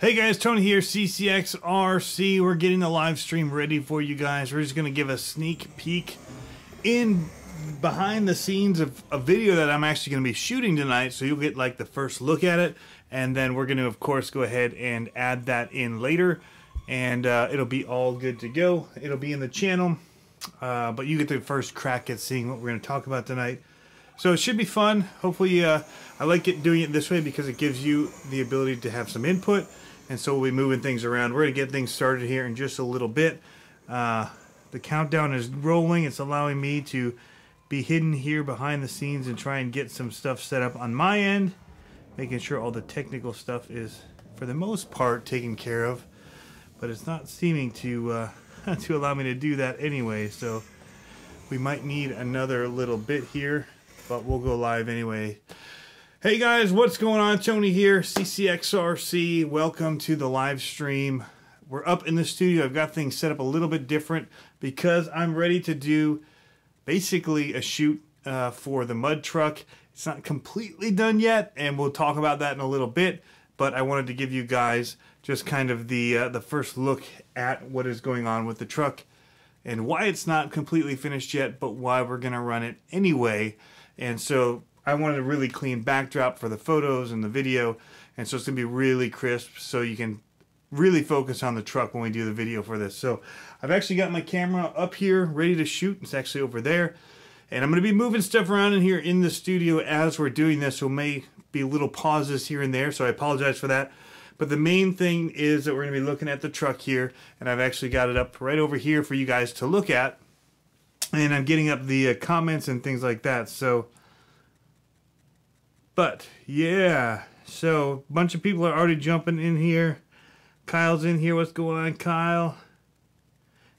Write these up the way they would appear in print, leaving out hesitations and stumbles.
Hey guys, Tony here, CCxRC. We're getting the live stream ready for you guys. We're just going to give a sneak peek in behind the scenes of a video that I'm actually going to be shooting tonight, so you'll get like the first look at it, and then we're going to of course go ahead and add that in later, and it'll be all good to go. It'll be in the channel, but you get the first crack at seeing what we're going to talk about tonight. So it should be fun. Hopefully, I like doing it this way because it gives you the ability to have some input. And so we'll be moving things around. We're going to get things started here in just a little bit. The countdown is rolling. It's allowing me to be hidden here behind the scenes and try and get some stuff set up on my end. Making sure all the technical stuff is, for the most part, taken care of. But it's not seeming to allow me to do that anyway. So we might need another little bit here. But we'll go live anyway. Hey guys, what's going on? Tony here, CCxRC. Welcome to the live stream. We're up in the studio. I've got things set up a little bit different because I'm ready to do basically a shoot for the mud truck. It's not completely done yet, and we'll talk about that in a little bit. But I wanted to give you guys just kind of the first look at what is going on with the truck and why it's not completely finished yet, but why we're gonna run it anyway. And so I wanted a really clean backdrop for the photos and the video, and so it's going to be really crisp so you can really focus on the truck when we do the video for this. So I've actually got my camera up here ready to shoot. It's actually over there, and I'm going to be moving stuff around in here in the studio as we're doing this, so may be little pauses here and there, so I apologize for that. But the main thing is that we're going to be looking at the truck here, and I've actually got it up right over here for you guys to look at. And I'm getting up the comments and things like that. So, but yeah, so a bunch of people are already jumping in here. Kyle's in here. What's going on, Kyle?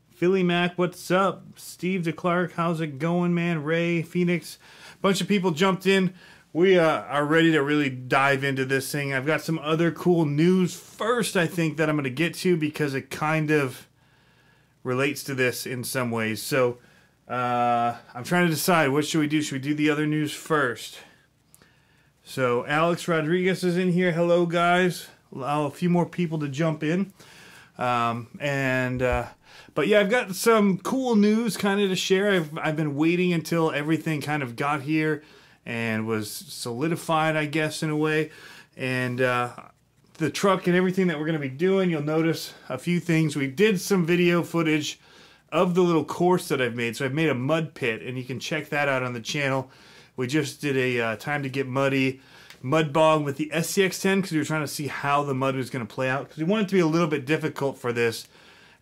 Philly Mac, what's up? Steve DeClark, how's it going, man? Ray, Phoenix, bunch of people jumped in. We are ready to really dive into this thing. I've got some other cool news first, I think, that I'm going to get to because it kind of relates to this in some ways. So, I'm trying to decide, what should we do? Should we do the other news first? So Alex Rodriguez is in here. Hello guys. Allow a few more people to jump in. But yeah, I've got some cool news kind of to share. I've been waiting until everything kind of got here and was solidified, I guess, in a way. And the truck and everything that we're going to be doing, you'll notice a few things. We did some video footage of the little course that I've made. So I've made a mud pit, and you can check that out on the channel. We just did a Time to Get Muddy mud bog with the SCX-10 because we were trying to see how the mud was going to play out, because we wanted it to be a little bit difficult for this,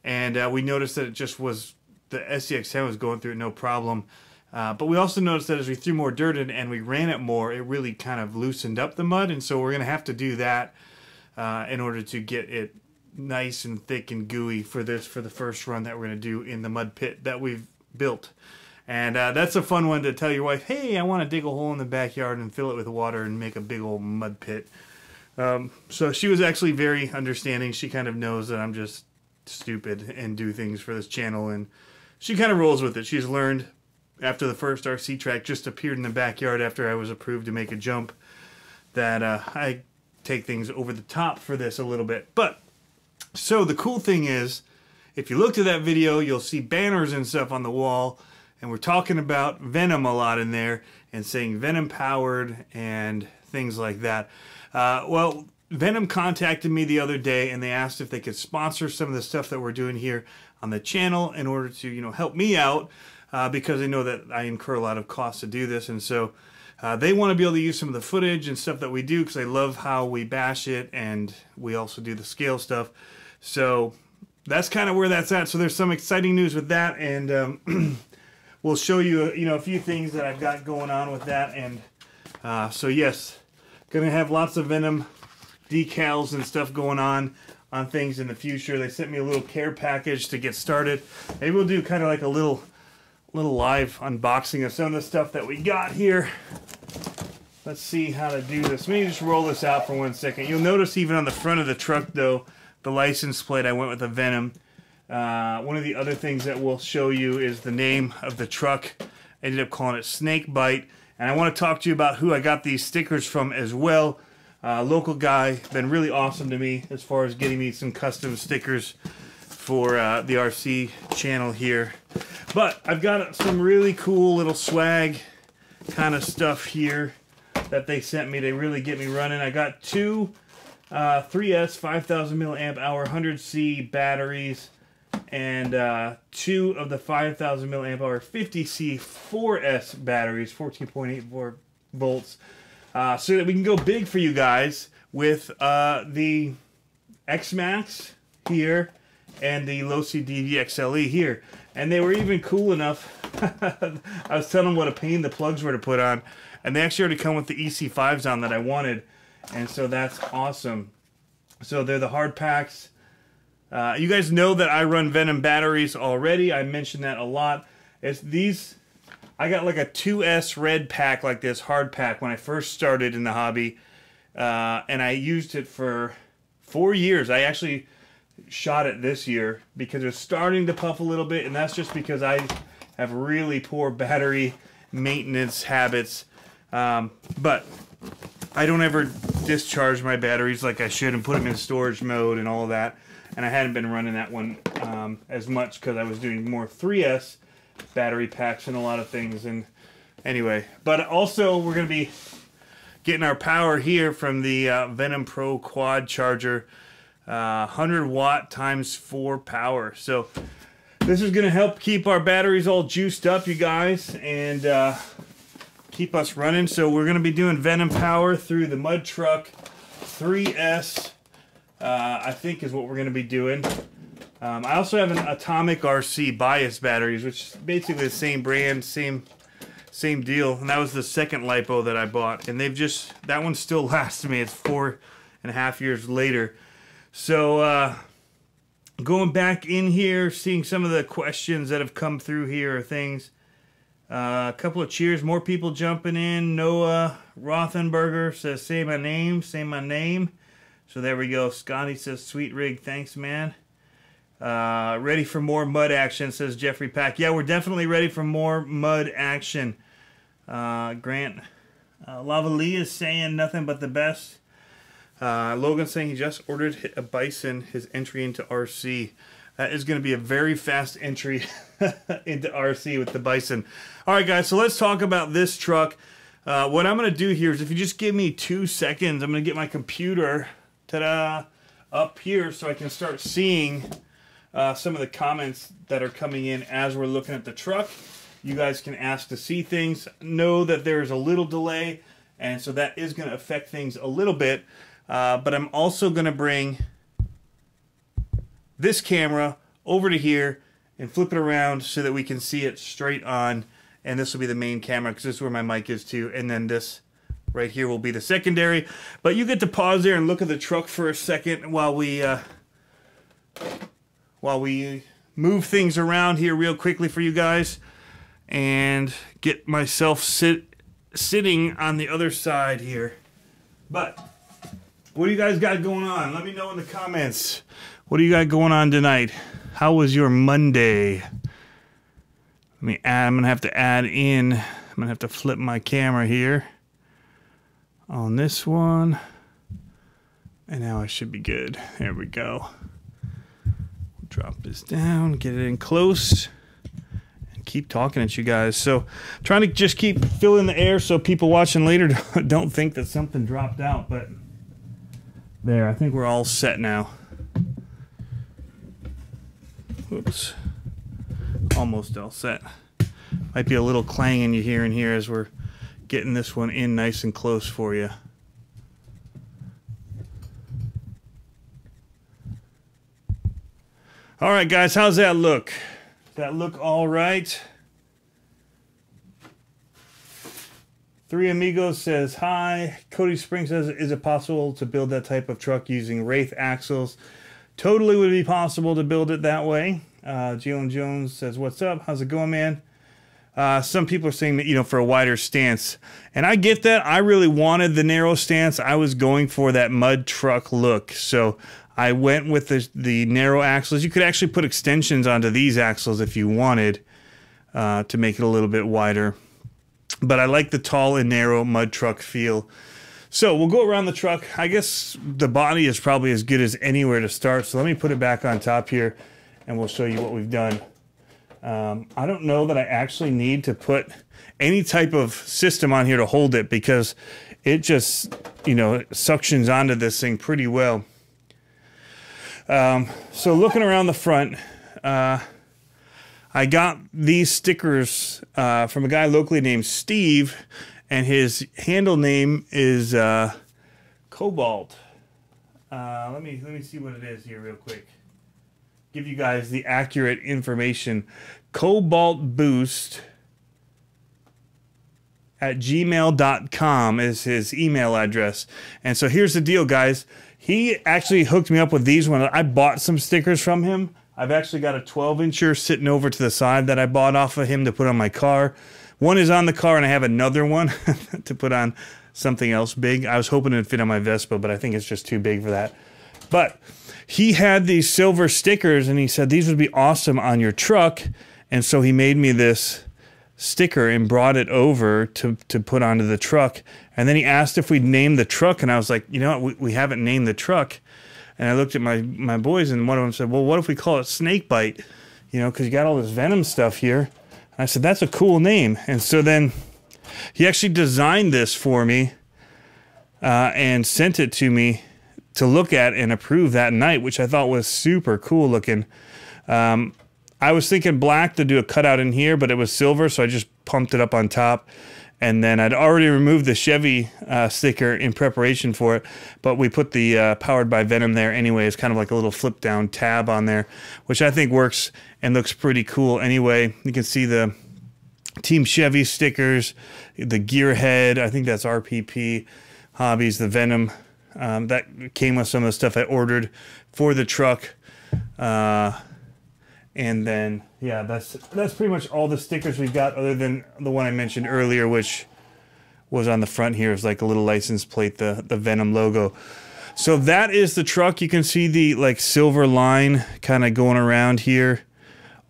and we noticed that it just was, the SCX-10 was going through it no problem. But we also noticed that as we threw more dirt in and we ran it more, it really kind of loosened up the mud, and so we're going to have to do that in order to get it nice and thick and gooey for the first run that we're going to do in the mud pit that we've built. And that's a fun one to tell your wife, hey, I want to dig a hole in the backyard and fill it with water and make a big old mud pit. So she was actually very understanding. She kind of knows that I'm just stupid and do things for this channel, and she kind of rolls with it. She's learned after the first RC track just appeared in the backyard after I was approved to make a jump that I take things over the top for this a little bit. But so the cool thing is, if you looked at that video, you'll see banners and stuff on the wall, and we're talking about Venom a lot in there, and saying Venom powered and things like that. Well, Venom contacted me the other day, and they asked if they could sponsor some of the stuff that we're doing here on the channel in order to, you know, help me out, because they know that I incur a lot of costs to do this, and so they want to be able to use some of the footage and stuff that we do because they love how we bash it, and we also do the scale stuff. So that's kind of where that's at. So there's some exciting news with that, and we'll show you, you know, a few things that I've got going on with that. And so yes, gonna have lots of Venom decals and stuff going on things in the future. They sent me a little care package to get started. Maybe we'll do kind of like a little live unboxing of some of the stuff that we got here. Let's see how to do this. Let me just roll this out for 1 second. You'll notice even on the front of the truck, though, the license plate, I went with a Venom. One of the other things that we'll show you is the name of the truck. I ended up calling it Snake Bite. And I want to talk to you about who I got these stickers from as well. Local guy, been really awesome to me as far as getting me some custom stickers for the RC channel here. But I've got some really cool little swag kind of stuff here that they sent me. They really get me running. I got two 3S 5000 milliamp hour 100C batteries and two of the 5000 milliamp hour 50C 4S batteries, 14.84 volts, so that we can go big for you guys with the X-Max here and the Losi DBXL-E here. And they were even cool enough. I was telling them what a pain the plugs were to put on, and they actually already come with the EC5s on that I wanted, and so that's awesome. So they're the hard packs. You guys know that I run Venom batteries already. I mentioned that a lot. It's these. I got like a 2S red pack like this, hard pack, when I first started in the hobby, and I used it for 4 years. I actually shot it this year because it was starting to puff a little bit, and that's just because I have really poor battery maintenance habits. But I don't ever discharge my batteries like I should and put them in storage mode and all of that. And I hadn't been running that one as much because I was doing more 3S battery packs and a lot of things. And anyway, but also we're going to be getting our power here from the Venom Pro quad charger, 100 watt times 4 power. So this is going to help keep our batteries all juiced up, you guys, and keep us running. So we're going to be doing Venom power through the Mud Truck 3S, I think is what we're going to be doing. I also have an Atomic RC bias batteries, which is basically the same brand, same deal. And that was the second LiPo that I bought, and they've just, that one still lasts me. It's 4.5 years later. So going back in here, seeing some of the questions that have come through here or things. A couple of cheers, more people jumping in. Noah Rothenberger says, say my name, say my name. So there we go. Scotty says, sweet rig, thanks, man. Ready for more mud action, says Jeffrey Pack. Yeah, we're definitely ready for more mud action. Grant Lavalley is saying nothing but the best. Logan saying he just ordered a Bison, his entry into RC. That is going to be a very fast entry into RC with the Bison. All right, guys, so let's talk about this truck. What I'm going to do here is, if you just give me 2 seconds, I'm going to get my computer up here so I can start seeing some of the comments that are coming in as we're looking at the truck. You guys can ask to see things. Know that there's a little delay, and so that is going to affect things a little bit. But I'm also going to bring this camera over to here and flip it around so that we can see it straight on. And this will be the main camera because this is where my mic is too. And then this right here will be the secondary. But you get to pause there and look at the truck for a second while we move things around here real quickly for you guys and get myself sitting on the other side here. But what do you guys got going on? Let me know in the comments. What do you got going on tonight? How was your Monday? Let me add, I'm going to have to add in, I'm going to have to flip my camera here on this one. And now I should be good. There we go. Drop this down, get it in close, and keep talking at you guys. So trying to just keep filling the air so people watching later don't think that something dropped out. But there, I think we're all set now. Whoops. Almost all set. Might be a little clanging you hear in here as we're getting this one in nice and close for you. All right, guys, how's that look? Does that look all right? Three Amigos says hi. Cody Spring says, is it possible to build that type of truck using Wraith axles? Totally would be possible to build it that way. Jalen Jones says, what's up? How's it going, man? Some people are saying that, you know, for a wider stance. And I get that. I really wanted the narrow stance. I was going for that mud truck look. So I went with the narrow axles. You could actually put extensions onto these axles if you wanted to make it a little bit wider. But I like the tall and narrow mud truck feel. So we'll go around the truck. I guess the body is probably as good as anywhere to start. So let me put it back on top here and we'll show you what we've done. I don't know that I actually need to put any type of system on here to hold it because it just, you know, suctions onto this thing pretty well. So looking around the front, I got these stickers from a guy locally named Steve, and his handle name is Cobalt. Let me see what it is here real quick. Give you guys the accurate information. cobaltboost at gmail.com is his email address. And so here's the deal, guys. He actually hooked me up with these ones. I bought some stickers from him. I've actually got a 12-incher sitting over to the side that I bought off of him to put on my car. One is on the car, and I have another one to put on something else big. I was hoping it would fit on my Vespa, but I think it's just too big for that. But he had these silver stickers, and he said these would be awesome on your truck. And so he made me this sticker and brought it over to put onto the truck. And then he asked if we'd name the truck, and I was like, you know what, we haven't named the truck. And I looked at my boys, and one of them said, well, what if we call it Snakebite? You know, because you got all this venom stuff here. And I said, that's a cool name. And so then he actually designed this for me and sent it to me to look at and approve that night, which I thought was super cool looking. I was thinking black to do a cutout in here, but it was silver, so I just pumped it up on top. And then I'd already removed the Chevy sticker in preparation for it, but we put the Powered by Venom there anyway. It's kind of like a little flip down tab on there, which I think works and looks pretty cool anyway. You can see the Team Chevy stickers, the Gearhead, I think that's RPP, Hobbies, the Venom. That came with some of the stuff I ordered for the truck. And then, yeah, that's pretty much all the stickers we've got, other than the one I mentioned earlier, which was on the front here. It's like a little license plate, the Venom logo. So that is the truck. You can see the like silver line kind of going around here,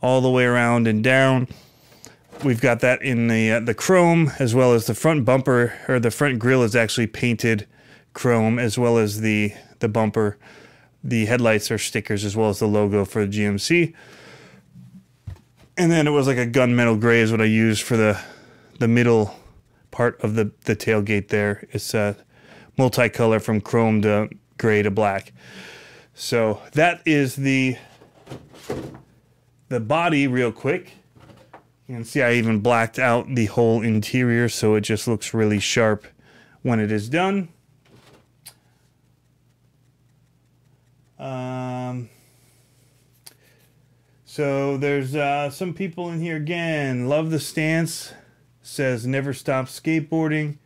all the way around and down. We've got that in the chrome, as well as the front bumper, or the front grille is actually painted chrome, as well as the bumper. The headlights are stickers, as well as the logo for the GMC. And then it was like a gunmetal gray is what I used for the middle part of the tailgate there. It's a multicolor from chrome to gray to black. So that is the body real quick. You can see I even blacked out the whole interior, so it just looks really sharp when it is done. So there's some people in here again. Love the stance. Says never stop skateboarding.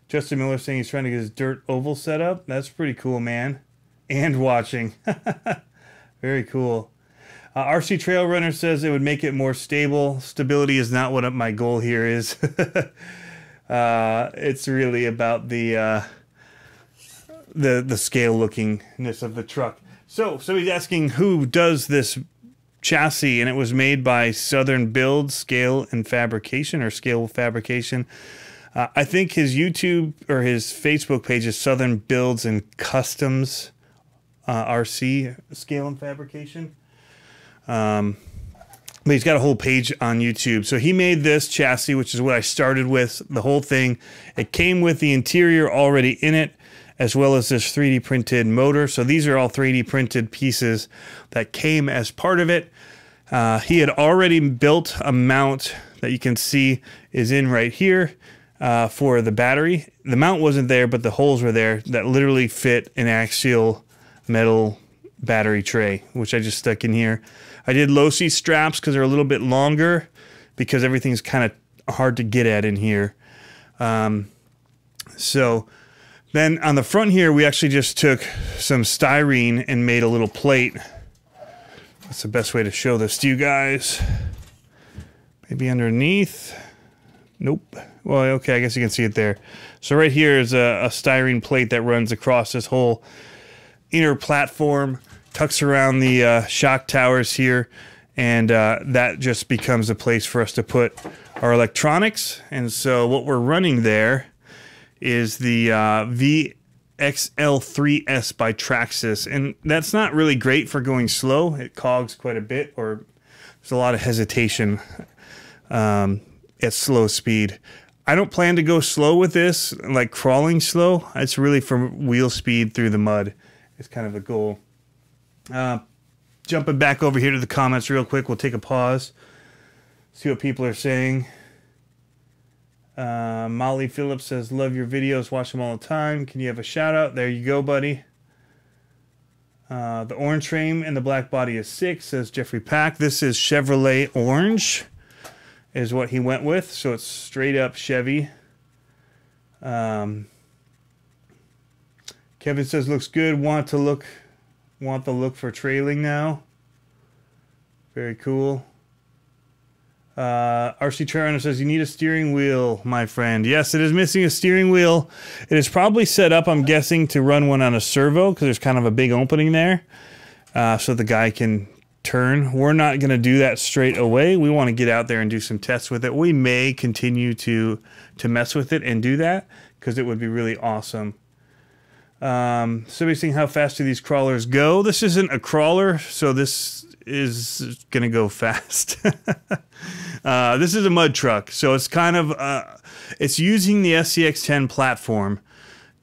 Justin Miller saying he's trying to get his dirt oval set up. That's pretty cool, man. And watching. Very cool. RC Trail Runner says it would make it more stable. Stability is not what my goal here is. It's really about the scale lookingness of the truck. So he's asking who does this chassis, and it was made by Southern Build, Scale and Fabrication, or Scale Fabrication. I think his YouTube or his Facebook page is Southern Builds and Customs RC, Scale and Fabrication. But he's got a whole page on YouTube. So he made this chassis, which is what I started with, the whole thing. It came with the interior already in it, as well as this 3D printed motor. So these are all 3D printed pieces that came as part of it. He had already built a mount that you can see is in right here for the battery. The mount wasn't there, but the holes were there that literally fit an axial metal battery tray, which I just stuck in here. I did Losi straps because they're a little bit longer, because everything's kind of hard to get at in here. So then on the front here, we actually just took some styrene and made a little plate. That's the best way to show this to you guys. Maybe underneath. Nope. Well, okay, I guess you can see it there. So right here is a styrene plate that runs across this whole inner platform, tucks around the shock towers here, and that just becomes a place for us to put our electronics. And so what we're running there is the DBXL-3S by Traxxas, and that's not really great for going slow. It cogs quite a bit, or there's a lot of hesitation at slow speed. I don't plan to go slow with this, like crawling slow. It's really for wheel speed through the mud. It's kind of the goal. Jumping back over here to the comments real quick, we'll take a pause, see what people are saying. Molly Phillips says, love your videos, watch them all the time. Can you have a shout out? There you go, buddy. The orange frame and the black body is 6, says Jeffrey Pack. This is Chevrolet Orange, is what he went with, so it's straight up Chevy. Kevin says, looks good. Want the look for trailing now. Very cool. RC Trainer says, you need a steering wheel, my friend. Yes, it is missing a steering wheel. It is probably set up, I'm guessing, to run one on a servo, because there's kind of a big opening there, so the guy can turn. We're not going to do that straight away. We want to get out there and do some tests with it. We may continue to mess with it and do that, because it would be really awesome. Somebody's saying, how fast do these crawlers go? This isn't a crawler, so this is going to go fast. This is a mud truck, so it's kind of it's using the CCx10 platform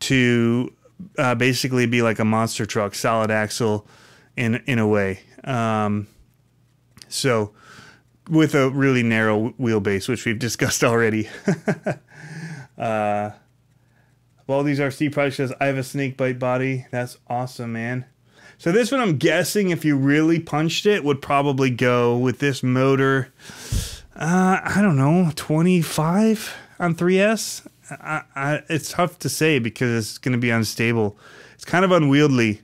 to basically be like a monster truck, solid axle in a way. So with a really narrow wheelbase, which we've discussed already. Baldi's RC Project says, I have a snake bite body. That's awesome, man. So this one, I'm guessing, if you really punched it, would probably go with this motor, I don't know, 25 on 3S? It's tough to say because it's going to be unstable. It's kind of unwieldy.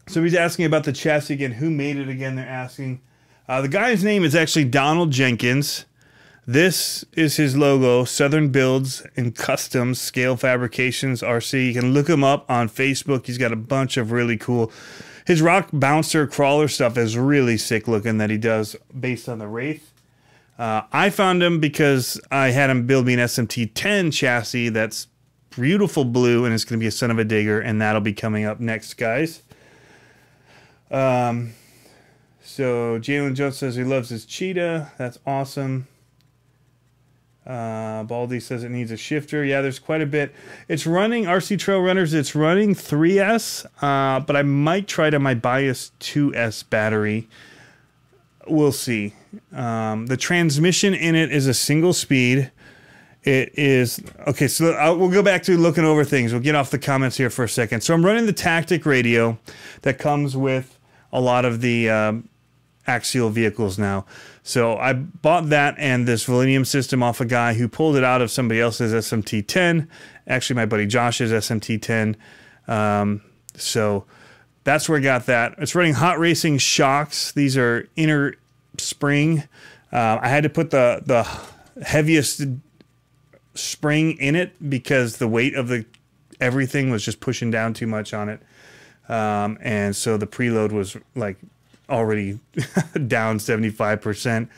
So he's asking about the chassis again. Who made it again? They're asking. The guy's name is actually Donald Jenkins. This is his logo, Southern Builds and Customs Scale Fabrications RC. You can look him up on Facebook. He's got a bunch of really cool. His rock bouncer crawler stuff is really sick looking that he does based on the Wraith. I found him because I had him build me an SMT-10 chassis that's beautiful blue, and it's going to be a son of a digger, and that'll be coming up next, guys. So Jalen Jones says he loves his cheetah. That's awesome. Baldy says it needs a shifter. Yeah, there's quite a bit. It's running RC Trail Runners. It's running 3S, but I might try to my Bias 2S battery. We'll see. The transmission in it is a single speed. It is okay. So we'll go back to looking over things. We'll get off the comments here for a second. So I'm running the Tactic radio that comes with a lot of the axial vehicles now. So I bought that and this Selenium system off a guy who pulled it out of somebody else's SMT-10. Actually, my buddy Josh's SMT-10. So that's where I got that. It's running Hot Racing shocks. These are inner spring. I had to put the heaviest spring in it because the weight of everything was just pushing down too much on it. And so the preload was like already down 75%.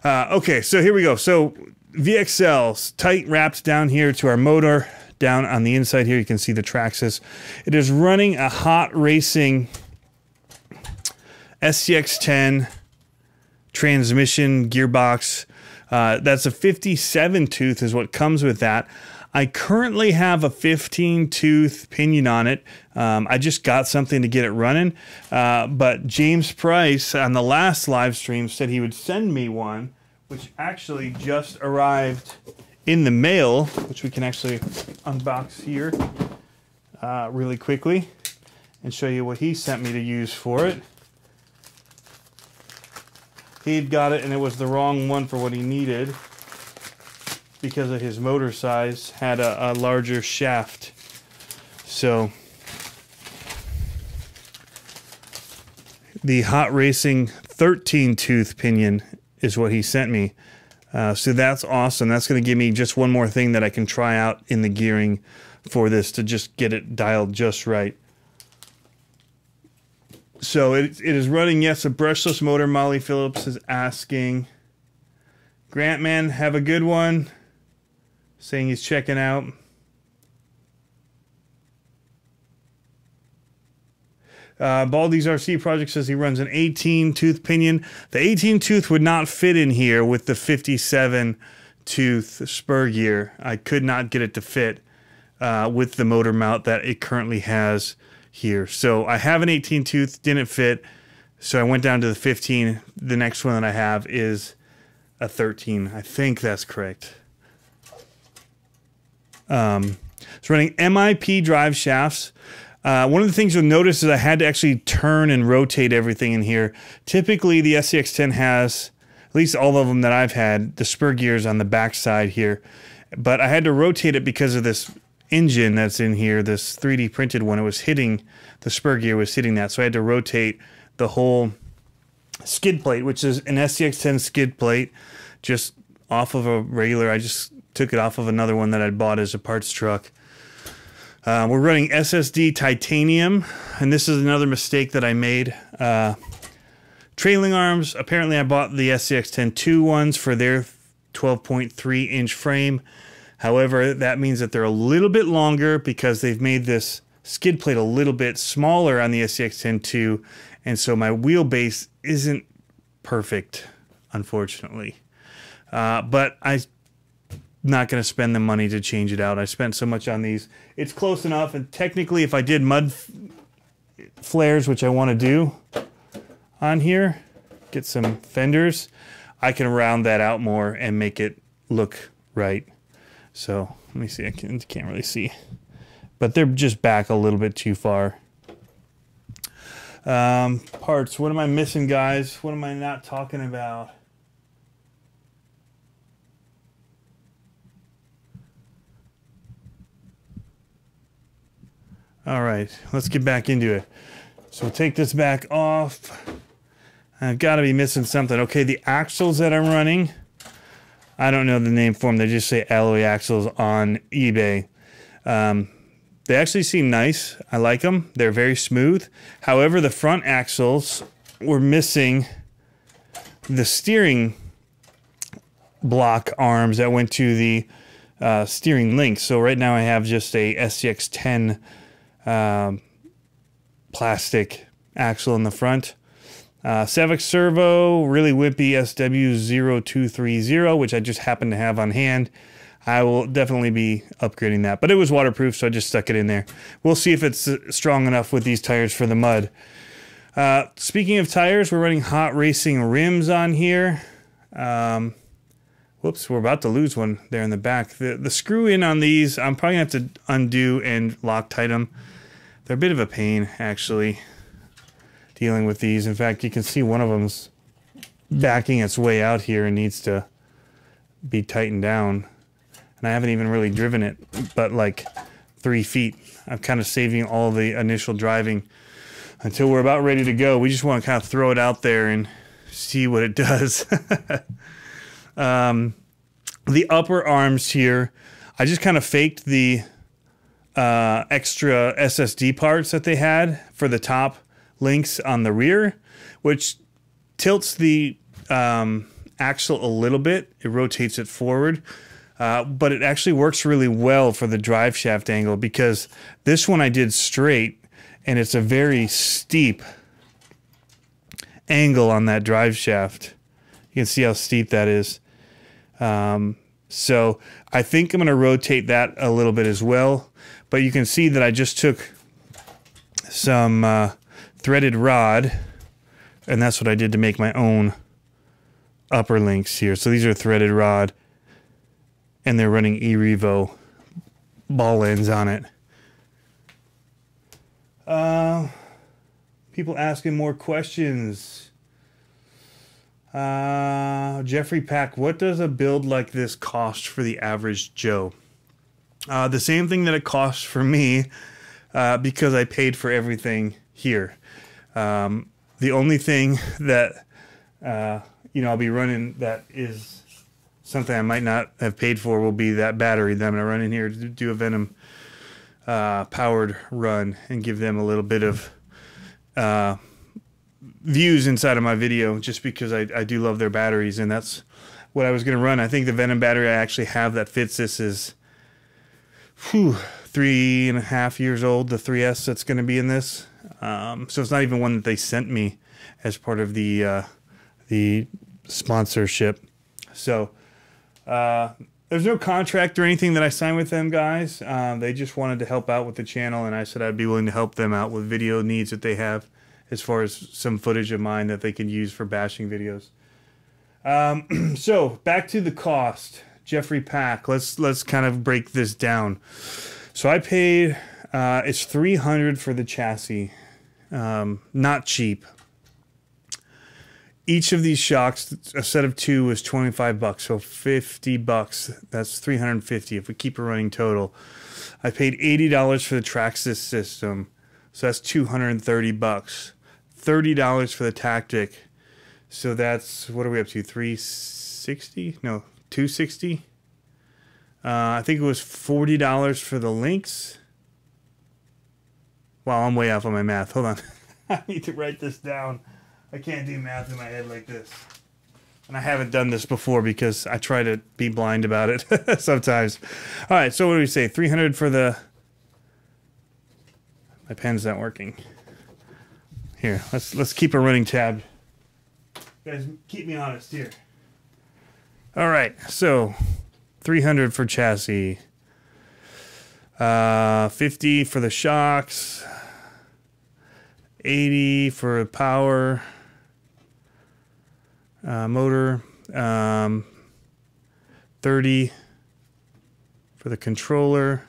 Okay, so here we go. So VXL's tight wrapped down here to our motor. Down on the inside here, you can see the Traxxas. It is running a Hot Racing SCX10 transmission gearbox. That's a 57 tooth is what comes with that. I currently have a 15 tooth pinion on it. I just got something to get it running. But James Price on the last live stream said he would send me one, which actually just arrived in the mail, which we can actually unbox here really quickly and show you what he sent me to use for it. He'd got it and it was the wrong one for what he needed because of his motor size, had a larger shaft. So the Hot Racing 13 tooth pinion is what he sent me. So that's awesome. That's going to give me just one more thing that I can try out in the gearing for this to just get it dialed just right. So it is running, yes, a brushless motor. Molly Phillips is asking. Grantman, have a good one. Saying he's checking out. Baldy's RC Project says he runs an 18-tooth pinion. The 18-tooth would not fit in here with the 57-tooth spur gear. I could not get it to fit with the motor mount that it currently has here. So I have an 18-tooth, didn't fit, so I went down to the 15. The next one that I have is a 13. I think that's correct. It's running MIP drive shafts. One of the things you'll notice is I had to actually turn and rotate everything in here. Typically, the SCX10 has, at least all of them that I've had, the spur gears on the back side here. But I had to rotate it because of this engine that's in here, this 3D printed one. It was hitting, the spur gear was hitting that. So I had to rotate the whole skid plate, which is an SCX10 skid plate, just off of a regular, I just took it off of another one that I'd bought as a parts truck. We're running SSD titanium, and this is another mistake that I made. Trailing arms, apparently I bought the SCX10 2 ones for their 12.3 inch frame. However, that means that they're a little bit longer because they've made this skid plate a little bit smaller on the SCX10 2, and so my wheelbase isn't perfect, unfortunately. But I'm not going to spend the money to change it out. I spent so much on these. It's close enough, and technically if I did mud flares, which I want to do on here, get some fenders, I can round that out more and make it look right. So let me see, I can't really see, but they're just back a little bit too far. Parts, what am I missing, guys? What am I not talking about? All right, let's get back into it. So we'll take this back off. I've got to be missing something. Okay, the axles that I'm running, I don't know the name for them. They just say alloy axles on eBay. They actually seem nice. I like them. They're very smooth. However, the front axles were missing the steering block arms that went to the steering links. So right now I have just a SCX10 plastic axle in the front. Cevic servo, really wimpy SW0230, which I just happen to have on hand. I will definitely be upgrading that, but it was waterproof, so I just stuck it in there. We'll see if it's strong enough with these tires for the mud. Speaking of tires, we're running Hot Racing rims on here. Whoops, we're about to lose one there in the back. The screw in on these, I'm probably going to have to undo and Loctite them. They're a bit of a pain, actually, dealing with these. In fact, you can see one of them's backing its way out here and needs to be tightened down. And I haven't even really driven it, but like 3 feet. I'm kind of saving all the initial driving until we're about ready to go. We just want to kind of throw it out there and see what it does. The upper arms here, I just kind of faked the extra SSD parts that they had for the top links on the rear, which tilts the axle a little bit. It rotates it forward. But it actually works really well for the drive shaft angle because this one I did straight and it's a very steep angle on that drive shaft. You can see how steep that is. So I think I'm going to rotate that a little bit as well. But you can see that I just took some threaded rod, and that's what I did to make my own upper links here. So these are threaded rod, and they're running eRevo ball ends on it. People asking more questions. Jeffrey Pack, what does a build like this cost for the average Joe? The same thing that it costs for me, because I paid for everything here. The only thing that I'll be running that is something I might not have paid for will be that battery that I'm going to run in here to do a Venom powered run and give them a little bit of views inside of my video, just because I do love their batteries, and that's what I was going to run. I think the Venom battery I actually have that fits this is 3.5 years old, the 3S that's going to be in this. So it's not even one that they sent me as part of the sponsorship. So there's no contract or anything that I signed with them, guys. They just wanted to help out with the channel, and I said I'd be willing to help them out with video needs that they have, as far as some footage of mine that they can use for bashing videos. So back to the cost. Jeffrey Pack. Let's kind of break this down. So I paid it's $300 for the chassis. Not cheap. Each of these shocks, a set of 2, was $25, so $50. That's $350 if we keep a running total. I paid $80 for the Traxxas system, so that's $230. $30 for the Tactic, so that's, what are we up to? $360? No, $260. I think it was $40 for the Lynx. Wow, I'm way off on my math. Hold on. I need to write this down. I can't do math in my head like this. And I haven't done this before because I try to be blind about it sometimes. All right, so what do we say? $300 for the... My pen's not working. Here, let's keep a running tab. You guys, keep me honest here. All right, so $300 for chassis. $50 for the shocks. $80 for power. Motor. $30 for the controller.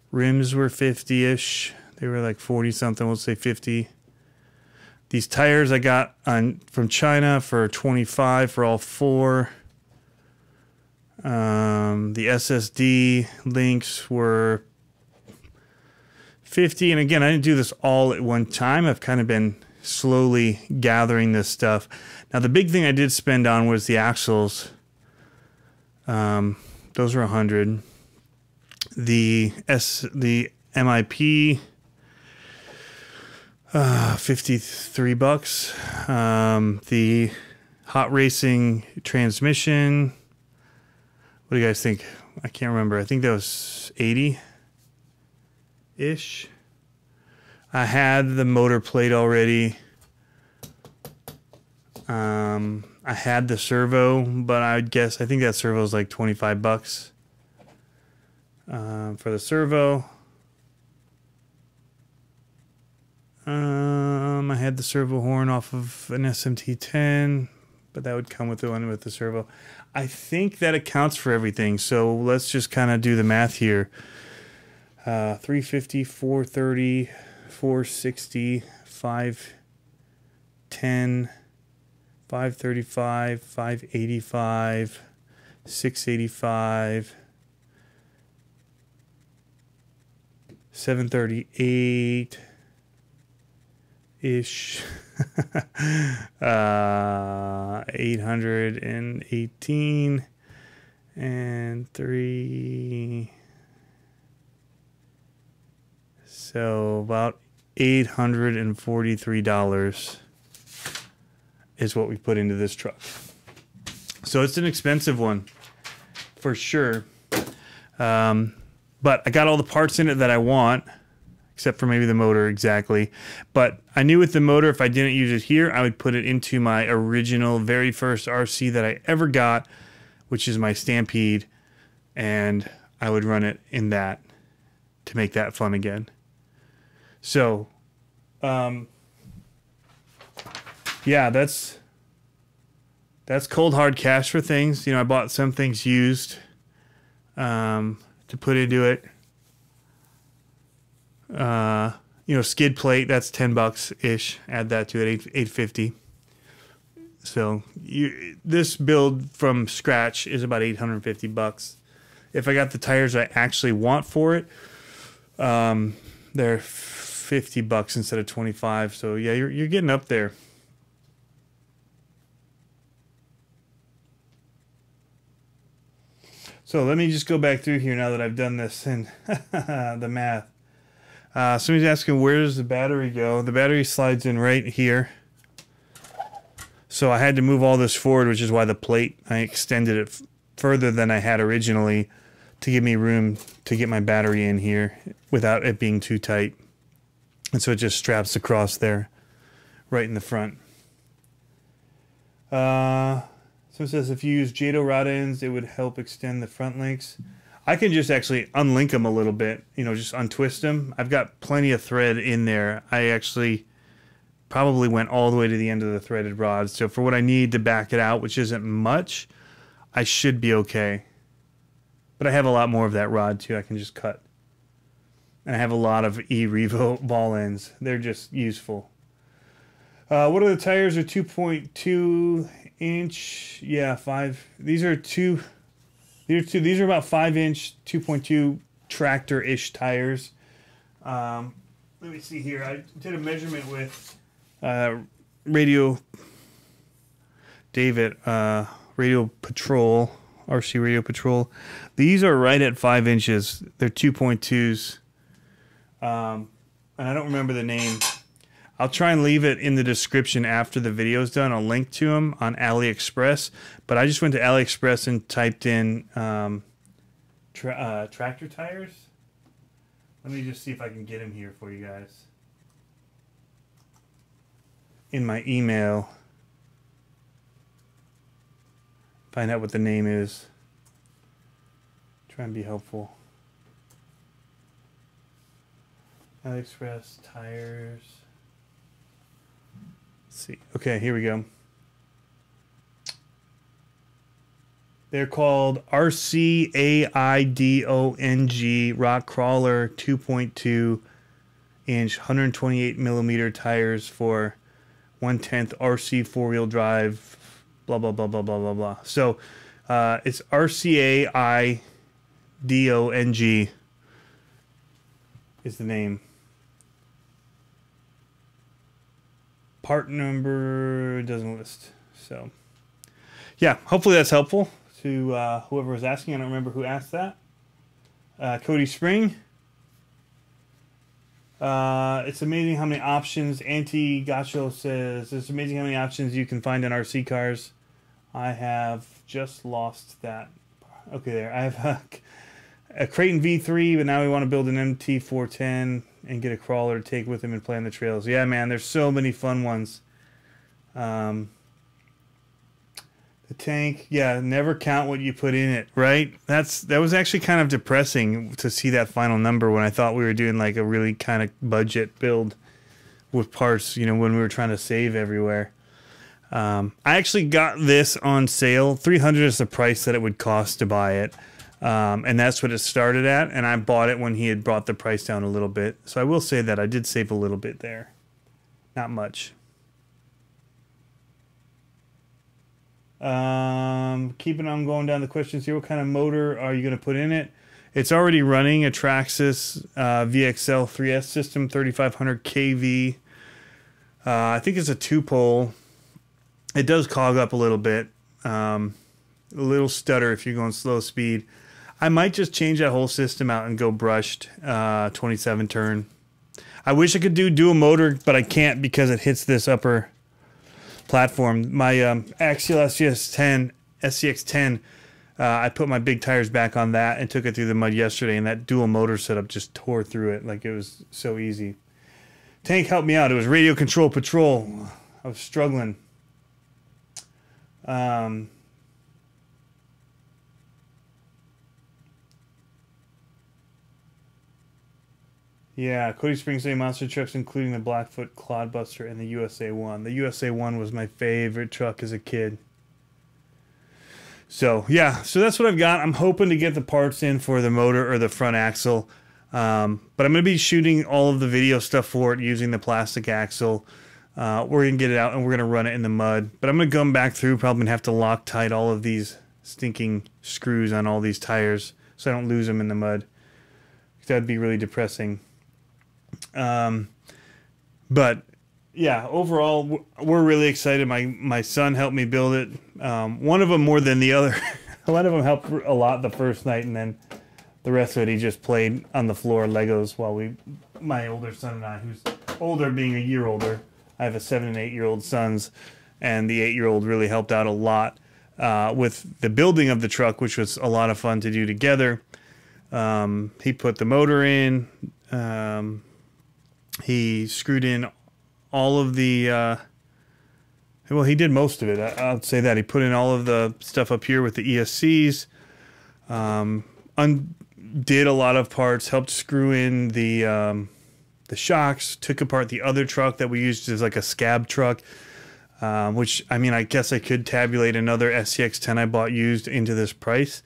Rims were 50-ish. They were like 40 something. We'll say 50. These tires I got from China for 25 for all 4. The SSD links were 50. And again, I didn't do this all at one time. I've kind of been slowly gathering this stuff. Now, the big thing I did spend on was the axles. Those were 100. The MIP, $53. The hot racing transmission, what do you guys think? I can't remember. I think that was 80-ish. I had the motor plate already. I had the servo, but I think that servo is like $25 for the servo. I had the servo horn off of an SMT-10, but that would come with the one with the servo. I think that accounts for everything. So let's just kind of do the math here. 350, 430, 460, 510, 535, 585, 685, 738 ish. 818 and 3, so about $843 is what we put into this truck. So it's an expensive one for sure, but I got all the parts in it that I want, except for maybe the motor exactly. But I knew with the motor, if I didn't use it here, I would put it into my original very first RC that I ever got, which is my Stampede, and I would run it in that to make that fun again. So, yeah, that's cold hard cash for things. You know, I bought some things used to put into it. You know, skid plate, that's $10-ish. Add that to it, $850. So this build from scratch is about $850. If I got the tires I actually want for it, they're $50 instead of $25. So yeah, you're getting up there. So let me just go back through here now that I've done this and the math. Somebody's asking, where does the battery go? The battery slides in right here. So I had to move all this forward, which is why the plate, I extended it further than I had originally to give me room to get my battery in here without it being too tight. And so it just straps across there, right in the front. So it says if you use JATO rod ends, it would help extend the front links. I can just actually unlink them a little bit, you know, just untwist them. I've got plenty of thread in there. I actually probably went all the way to the end of the threaded rod. So for what I need to back it out, which isn't much, I should be okay. But I have a lot more of that rod too. I can just cut. And I have a lot of E-Revo ball ends. They're just useful. What are the tires? Are 2.2 inch? Yeah, 5. These are these are about 5 inch, 2.2 tractor-ish tires. Let me see here. I did a measurement with Radio David, Radio Patrol, RC Radio Patrol. These are right at 5 inches. They're 2.2s. And I don't remember the name. I'll try and leave it in the description after the video's done. I'll link to them on AliExpress. But I just went to AliExpress and typed in tractor tires. Let me just see if I can get them here for you guys. In my email. Find out what the name is. Try and be helpful. AliExpress tires. Let's see. Okay, here we go. They're called RCAIDONG Rock Crawler 2.2 inch 128 millimeter tires for 1/10 RC 4-wheel drive. Blah blah blah blah blah blah blah. So it's RCAIDONG is the name. Part number doesn't list. So yeah, hopefully that's helpful to whoever was asking. I don't remember who asked that. Cody Spring. It's amazing how many options. Auntie Gacho says it's amazing how many options you can find in RC cars. I have just lost that. Okay, there. I have a Creighton V3, but now we want to build an MT410 and get a crawler to take with him and play on the trails. Yeah, man, there's so many fun ones. The tank, yeah, never count what you put in it, right? That was actually kind of depressing to see that final number when I thought we were doing like a really kind of budget build with parts, you know, when we were trying to save everywhere. I actually got this on sale. $300 is the price that it would cost to buy it. And that's what it started at, and I bought it when he had brought the price down a little bit. So I will say that I did save a little bit there. Not much. Keeping on going down the questions here. What kind of motor are you going to put in it? It's already running a Traxxas VXL-3S system, 3500 kV. I think it's a 2-pole. It does clog up a little bit. A little stutter if you're going slow speed. I might just change that whole system out and go brushed 27 turn. I wish I could do dual motor, but I can't because it hits this upper platform. My Axial SCX10, I put my big tires back on that and took it through the mud yesterday, and that dual motor setup just tore through it. Like, it was so easy. Tank helped me out. It was radio control patrol. I was struggling. Yeah, Cody Springs say monster trucks, including the Blackfoot Clodbuster and the USA 1. The USA 1 was my favorite truck as a kid. So, yeah, so that's what I've got. I'm hoping to get the parts in for the motor or the front axle. But I'm going to be shooting all of the video stuff for it using the plastic axle. We're going to get it out and we're going to run it in the mud. But I'm going to come back through, probably going to have to Loctite all of these stinking screws on all these tires so I don't lose them in the mud. That'd be really depressing. But yeah, overall, we're really excited. My son helped me build it. One of them more than the other. One of them helped a lot the first night, and then the rest of it he just played on the floor Legos while my older son and I, who's older, being a year older. I have a 7 and 8 year old sons, and the 8-year-old really helped out a lot with the building of the truck, which was a lot of fun to do together. He put the motor in. He screwed in all of the... well, he did most of it. I'll say that. He put in all of the stuff up here with the ESCs. Undid a lot of parts. Helped screw in the shocks. Took apart the other truck that we used as like a scab truck. Which, I mean, I guess I could tabulate another SCX-10 I bought used into this price.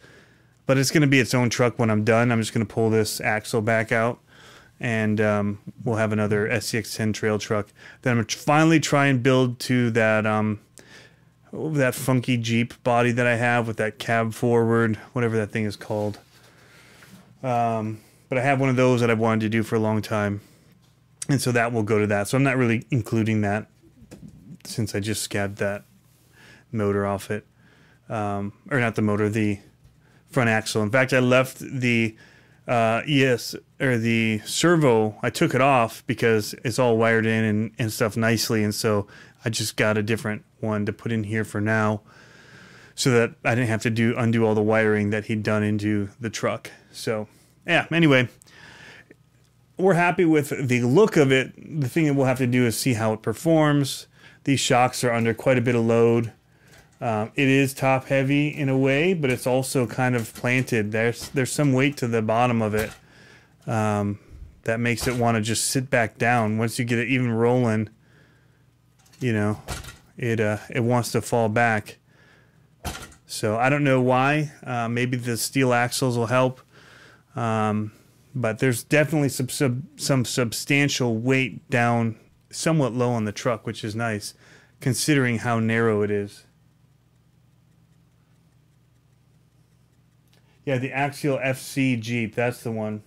But it's going to be its own truck when I'm done. I'm just going to pull this axle back out. And we'll have another SCX-10 trail truck. Then I'm going to finally try and build to that funky Jeep body that I have with that cab forward, whatever that thing is called. But I have one of those that I've wanted to do for a long time. And so that will go to that. So I'm not really including that since I just scabbed that motor off it. Or not the motor, the front axle. In fact, I left the the servo, I took it off because it's all wired in and stuff nicely, and so I just got a different one to put in here for now so that I didn't have to undo all the wiring that he'd done into the truck. So yeah, anyway, we're happy with the look of it. The thing that we'll have to do is see how it performs. These shocks are under quite a bit of load. It is top heavy in a way, but it's also kind of planted. There's some weight to the bottom of it that makes it want to just sit back down. Once you get it even rolling, you know, it wants to fall back. So I don't know why. Maybe the steel axles will help, but there's definitely some substantial weight down, somewhat low on the truck, which is nice considering how narrow it is. Yeah, the Axial FC Jeep, that's the one.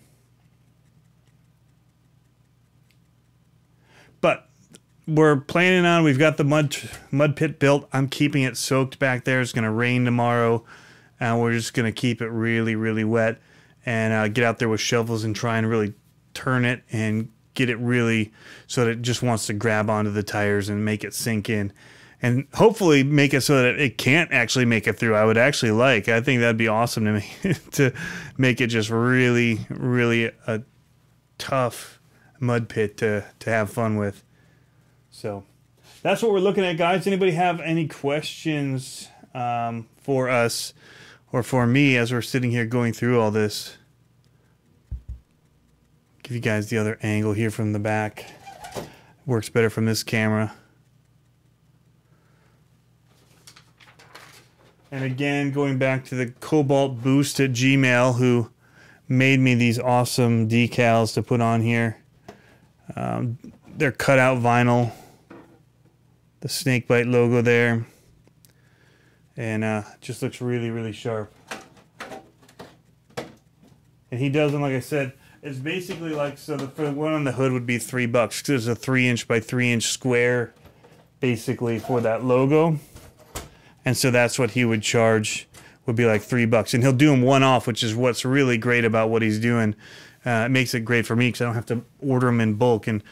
But we're planning on, we've got the mud pit built. I'm keeping it soaked back there. It's going to rain tomorrow, and we're just going to keep it really, really wet and get out there with shovels and try and really turn it and get it really so that it just wants to grab onto the tires and make it sink in. And hopefully make it so that it can't actually make it through. I think that'd be awesome to me to make it just really, really a tough mud pit to have fun with. So that's what we're looking at, guys. Anybody have any questions for us or for me as we're sitting here going through all this? Give you guys the other angle here from the back. Works better from this camera. And again, going back to the cobaltboost at Gmail, who made me these awesome decals to put on here. They're cut out vinyl. The snakebite logo there. And just looks really, really sharp. And he does them, like I said, it's basically like, so for the one on the hood would be $3 because there's a 3" by 3" square basically for that logo. And so that's what he would charge, would be like $3. And he'll do them one off, which is what's really great about what he's doing. It makes it great for me because I don't have to order them in bulk. And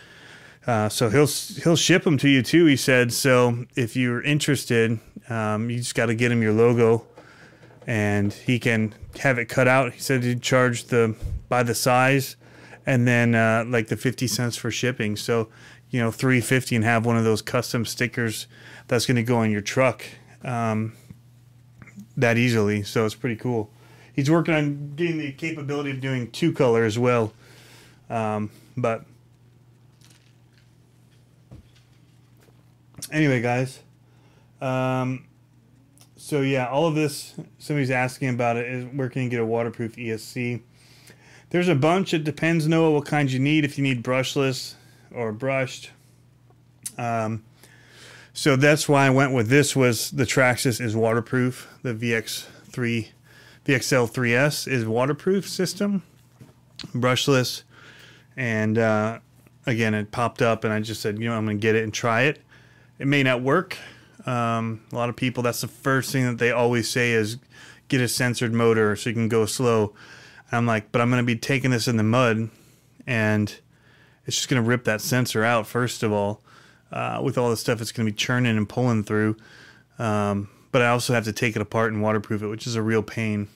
so he'll ship them to you too, he said. So if you're interested, you just got to get him your logo. And he can have it cut out. He said he'd charge by the size and then like the 50 cents for shipping. So, you know, $3.50 and have one of those custom stickers that's going to go on your truck. That easily, so it's pretty cool. He's working on getting the capability of doing 2-color as well, but anyway, guys, so yeah, all of this, somebody's asking about it, is where can you get a waterproof ESC? There's a bunch. It depends, Noah, what kind you need, if you need brushless or brushed. So that's why I went with this. Was the Traxxas is waterproof. The DBXL-3S is waterproof system, brushless, and again, it popped up, and I just said, you know, I'm going to get it and try it. It may not work. A lot of people, that's the first thing that they always say is get a censored motor so you can go slow. And I'm like, but I'm going to be taking this in the mud, and it's just going to rip that sensor out, first of all, with all the stuff it's going to be churning and pulling through. But I also have to take it apart and waterproof it, which is a real pain.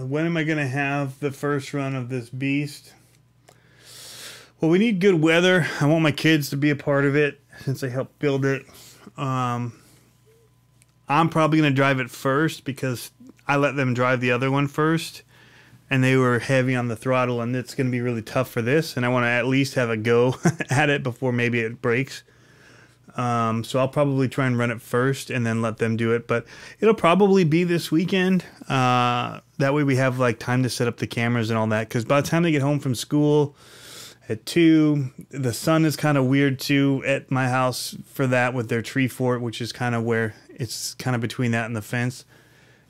When am I going to have the first run of this beast? Well, we need good weather. I want my kids to be a part of it since they helped build it. I'm probably going to drive it first because I let them drive the other one first, and they were heavy on the throttle, and it's going to be really tough for this, and I want to at least have a go at it before maybe it breaks. So I'll probably try and run it first and then let them do it, but it'll probably be this weekend. That way we have like time to set up the cameras and all that, because by the time they get home from school at 2, the sun is kind of weird too at my house for that with their tree fort, which is kind of where it's kind of between that and the fence,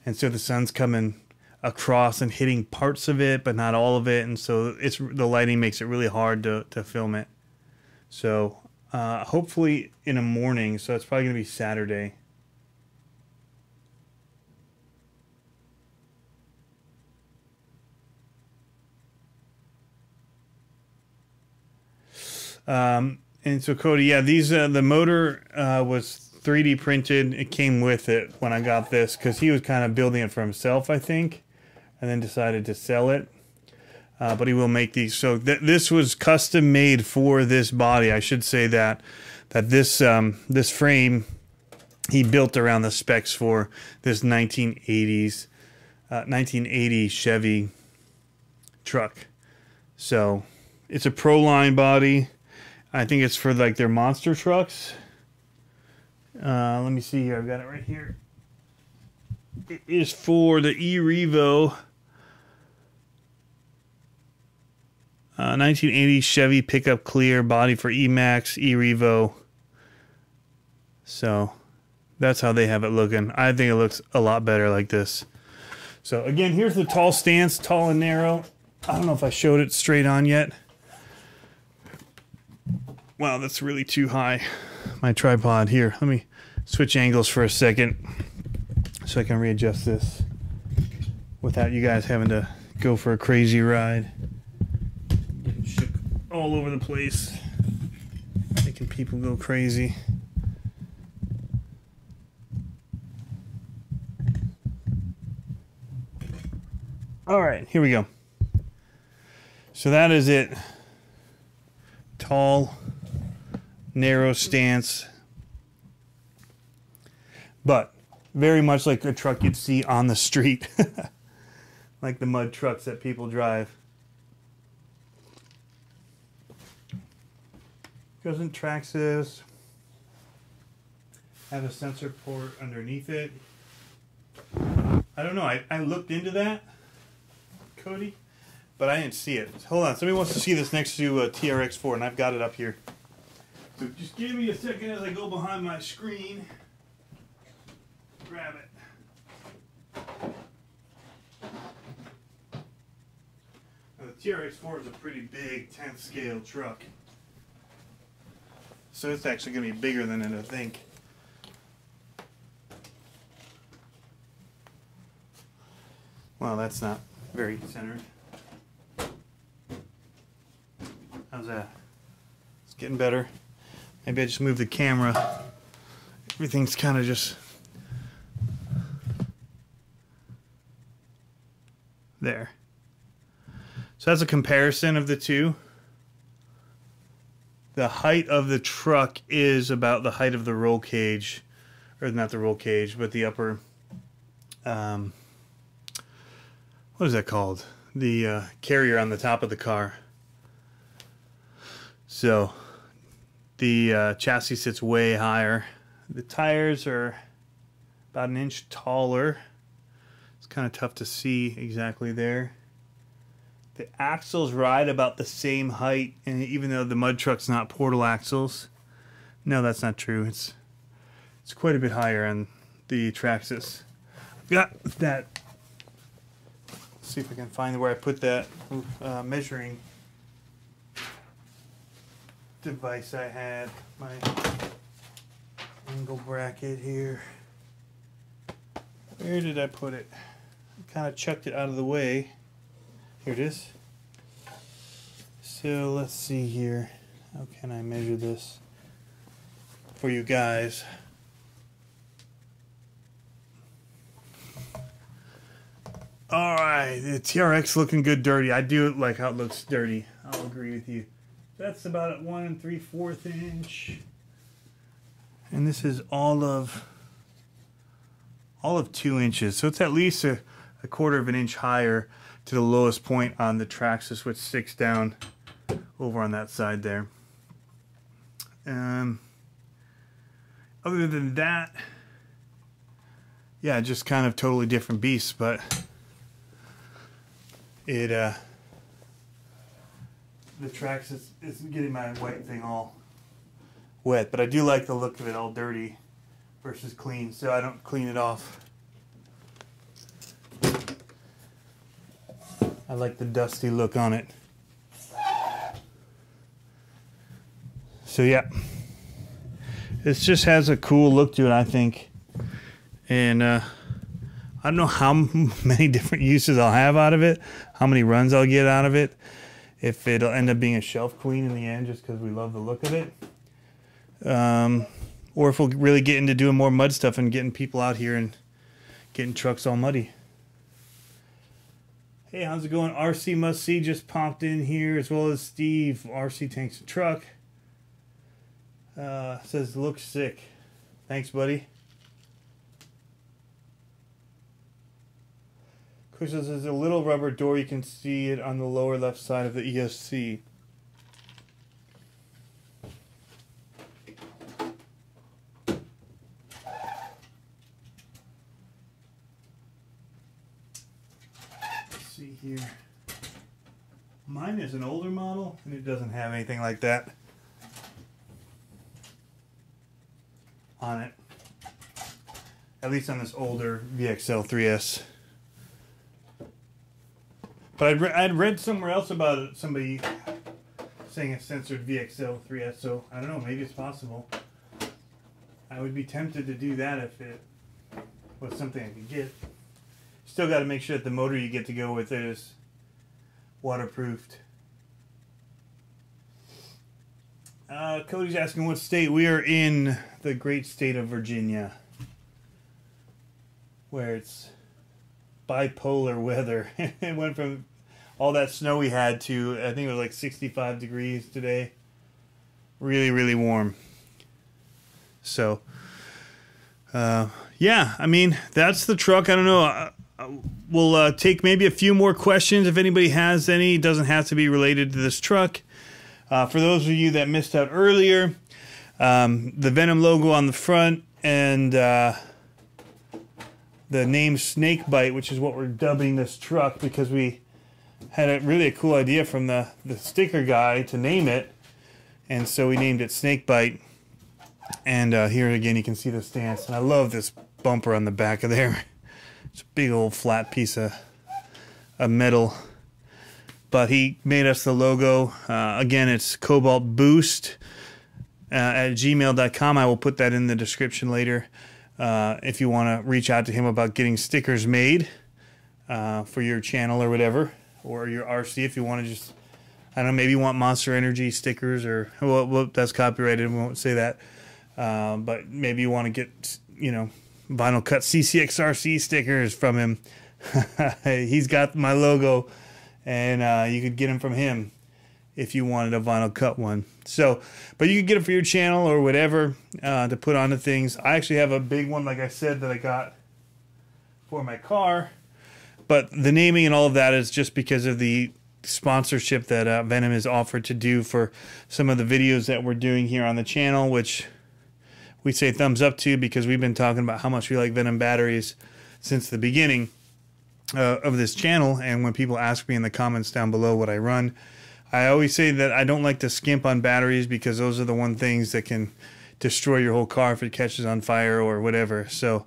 and so the sun's coming across and hitting parts of it but not all of it, and so the lighting makes it really hard to film it. So hopefully in the morning, so it's probably going to be Saturday. And so Cody, yeah, these the motor was 3D printed. It came with it when I got this because he was kind of building it for himself, I think, and then decided to sell it. But he will make these. So this was custom made for this body. I should say that this this frame he built around the specs for this 1980 Chevy truck. So it's a Pro Line body. I think it's for like their monster trucks. Let me see here. I've got it right here. It is for the E-Revo. 1980 Chevy pickup clear body for E-Max, E-Revo. So that's how they have it looking. I think it looks a lot better like this. So again, here's the tall stance, tall and narrow. I don't know if I showed it straight on yet. Wow, that's really too high. My tripod here. Let me switch angles for a second so I can readjust this without you guys having to go for a crazy ride. Getting shook all over the place, making people go crazy. All right, here we go. So that is it. Tall, narrow stance, but very much like a truck you'd see on the street, like the mud trucks that people drive. Goes in Traxxas. Have a sensor port underneath it. I don't know. I looked into that, Cody, but I didn't see it. Hold on. Somebody wants to see this next to a TRX4, and I've got it up here. So just give me a second as I go behind my screen. Grab it. Now, the TRX4 is a pretty big 10th scale truck. So it's actually going to be bigger than it, I think. Well, that's not very centered. How's that? It's getting better. Maybe I just move the camera. Everything's kind of just there. So that's a comparison of the two. The height of the truck is about the height of the roll cage, or not the roll cage, but the upper, what is that called? The carrier on the top of the car. So the chassis sits way higher. The tires are about an inch taller. It's kind of tough to see exactly there. The axles ride about the same height, and even though the mud truck's not portal axles, no, that's not true. It's quite a bit higher on the Traxxas. I've got that. Let's see if I can find where I put that measuring device I had. My angle bracket here. Where did I put it? I kind of chucked it out of the way. Here it is. So let's see here. How can I measure this for you guys? Alright, the TRX looking good dirty. I do like how it looks dirty. I'll agree with you. That's about at 1 3/4 inch. And this is all of 2 inches. So it's at least a 1/4 of an inch higher to the lowest point on the Traxxas, which sticks down over on that side there. Other than that, yeah, just kind of totally different beasts, but it the Traxxas isn't getting my white thing all wet, but I do like the look of it all dirty versus clean, so I don't clean it off. I like the dusty look on it. So yeah, this just has a cool look to it, I think. And I don't know how many different uses I'll have out of it, how many runs I'll get out of it, if it'll end up being a shelf queen in the end just because we love the look of it. Or if we'll really get into doing more mud stuff and getting people out here and getting trucks all muddy. Hey, how's it going? RC Must See just popped in here, as well as Steve. RC Tanks a Truck. Says, looks sick. Thanks, buddy. Chris says, there's a little rubber door. You can see it on the lower left side of the ESC. Here. Mine is an older model and it doesn't have anything like that on it, at least on this older DBXL-3S. But I'd read somewhere else about it, somebody saying a censored DBXL-3S, so I don't know, maybe it's possible. I would be tempted to do that if it was something I could get. Still got to make sure that the motor you get to go with it is waterproofed. Cody's asking what state. We are in the great state of Virginia, where it's bipolar weather. It went from all that snow we had to, I think it was like 65 degrees today. Really, really warm. So, yeah, I mean, that's the truck. I don't know. We'll take maybe a few more questions if anybody has any. It doesn't have to be related to this truck. For those of you that missed out earlier, the Venom logo on the front and the name Snakebite, which is what we're dubbing this truck because we had a cool idea from the sticker guy to name it, and so we named it Snakebite. And here again you can see the stance, and I love this bumper on the back of there. It's a big old flat piece of metal. But he made us the logo. Again, it's cobaltboost at gmail.com. I will put that in the description later if you want to reach out to him about getting stickers made for your channel or whatever, or your RC if you want to just, I don't know, maybe you want Monster Energy stickers, or, well, that's copyrighted, we won't say that. But maybe you want to get, you know, vinyl cut CCxRC stickers from him. He's got my logo, and you could get them from him if you wanted a vinyl cut one. So, but you could get it for your channel or whatever to put onto things. I actually have a big one, like I said, that I got for my car. But the naming and all of that is just because of the sponsorship that Venom has offered to do for some of the videos that we're doing here on the channel, which we say thumbs up to because we've been talking about how much we like Venom batteries since the beginning. of this channel, and when people ask me in the comments down below what I run, I always say that I don't like to skimp on batteries, because those are the one things that can destroy your whole car if it catches on fire or whatever. So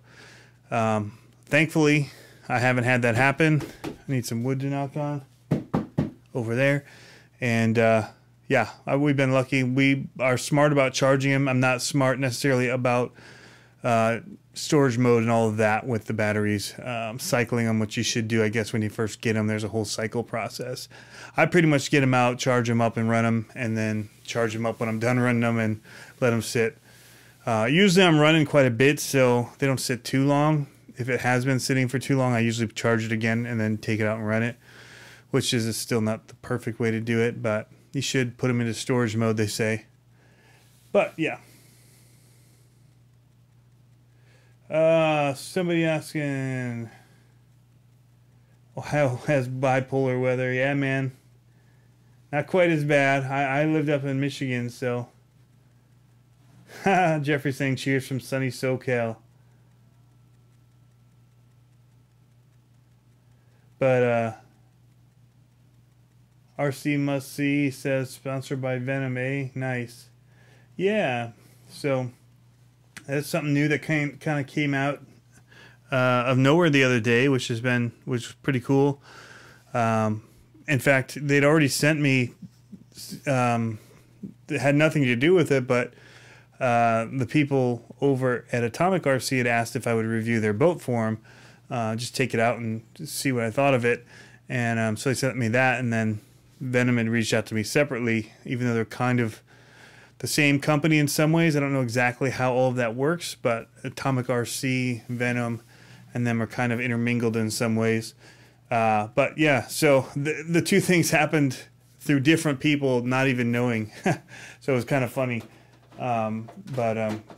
thankfully I haven't had that happen. I need some wood to knock on over there. And yeah, we've been lucky. We are smart about charging them. I'm not smart necessarily about storage mode and all of that with the batteries, cycling them, which you should do, I guess, when you first get them. There's a whole cycle process. I pretty much get them out, charge them up and run them, and then charge them up when I'm done running them and let them sit. Usually I'm running quite a bit, so they don't sit too long. If it has been sitting for too long, I usually charge it again and then take it out and run it, which is still not the perfect way to do it, but you should put them into storage mode, they say. But yeah. Somebody asking, Ohio has bipolar weather. Yeah, man. Not quite as bad. I lived up in Michigan, so. Jeffrey saying cheers from sunny SoCal. But, RC Must See says sponsored by Venom, eh? Nice. Yeah, so that's something new that kind of came out of nowhere the other day, which was pretty cool. In fact, they'd already sent me, it had nothing to do with it, but the people over at CCxRC had asked if I would review their boat for them, just take it out and see what I thought of it. And so they sent me that, and then Venom had reached out to me separately, even though they're kind of the same company in some ways. I don't know exactly how all of that works, but CCxRC, Venom, and them are kind of intermingled in some ways. But yeah, so the two things happened through different people, not even knowing. So it was kind of funny.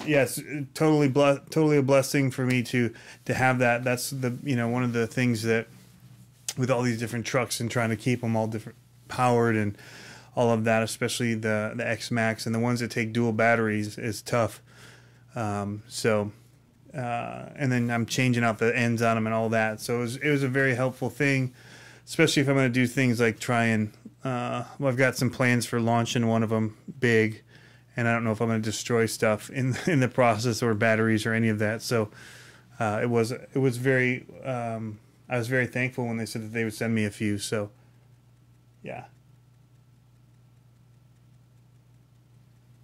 Yes, totally a blessing for me to have that. That's one of the things that with all these different trucks and trying to keep them all different powered and all of that, especially the X-Max and the ones that take dual batteries, is tough. And then I'm changing out the ends on them and all that. So it was a very helpful thing, especially if I'm going to do things like try and, I've got some plans for launching one of them big, and I don't know if I'm going to destroy stuff in the process, or batteries or any of that. So it was very, I was very thankful when they said that they would send me a few. So yeah.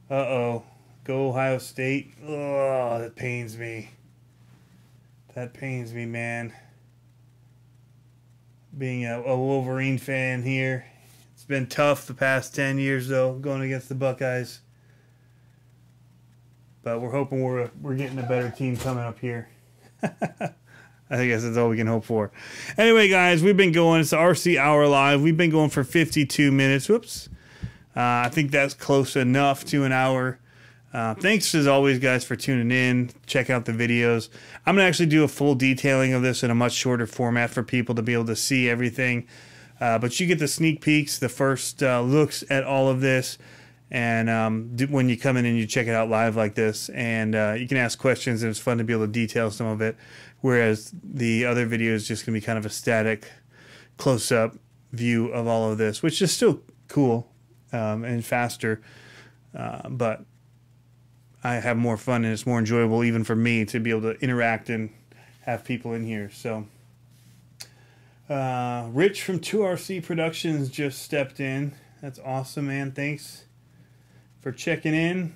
Uh-oh. Go Ohio State. Oh, that pains me. That pains me, man. Being a Wolverine fan here. It's been tough the past 10 years, though, going against the Buckeyes. But we're hoping we're getting a better team coming up here. I guess that's all we can hope for. Anyway, guys, we've been going. It's the RC Hour Live. We've been going for 52 minutes. Whoops. I think that's close enough to an hour. Thanks, as always, guys, for tuning in. Check out the videos. I'm going to actually do a full detailing of this in a much shorter format for people to be able to see everything. But you get the sneak peeks, the first looks at all of this. And when you come in and you check it out live like this, and you can ask questions, and it's fun to be able to detail some of it. Whereas the other video is just going to be kind of a static, close-up view of all of this, which is still cool and faster. But I have more fun, and it's more enjoyable even for me to be able to interact and have people in here. So Rich from 2RC Productions just stepped in. That's awesome, man. Thanks for checking in.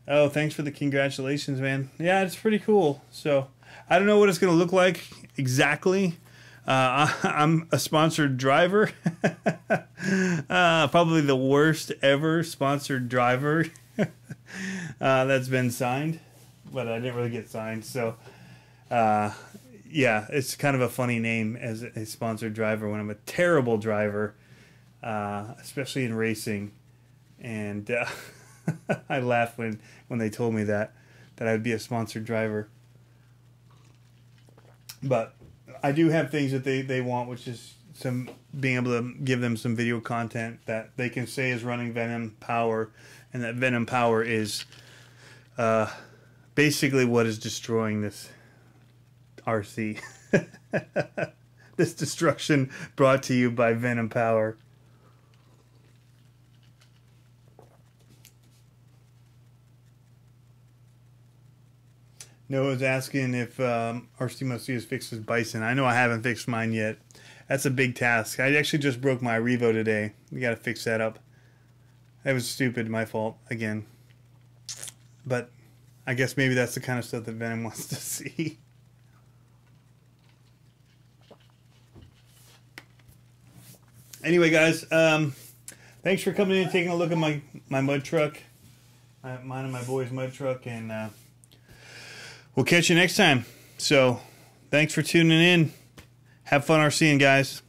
Oh, thanks for the congratulations, man. Yeah, it's pretty cool. So I don't know what it's going to look like exactly. I'm a sponsored driver. Probably the worst ever sponsored driver that's been signed, but I didn't really get signed. So yeah, it's kind of a funny name as a sponsored driver when I'm a terrible driver, especially in racing. And I laughed when they told me that I'd be a sponsored driver. But I do have things that they want, which is being able to give them some video content that they can say is running Venom power, and that Venom power is basically what is destroying this RC. This destruction brought to you by Venom Power. Noah's asking if RC Must has fixed his Bison. I know I haven't fixed mine yet. That's a big task. I actually just broke my Revo today. We got to fix that up. That was stupid, my fault, again. But I guess maybe that's the kind of stuff that Venom wants to see. Anyway, guys, thanks for coming in and taking a look at my mud truck. Mine and my boy's mud truck, and we'll catch you next time. So, thanks for tuning in. Have fun RCing, guys.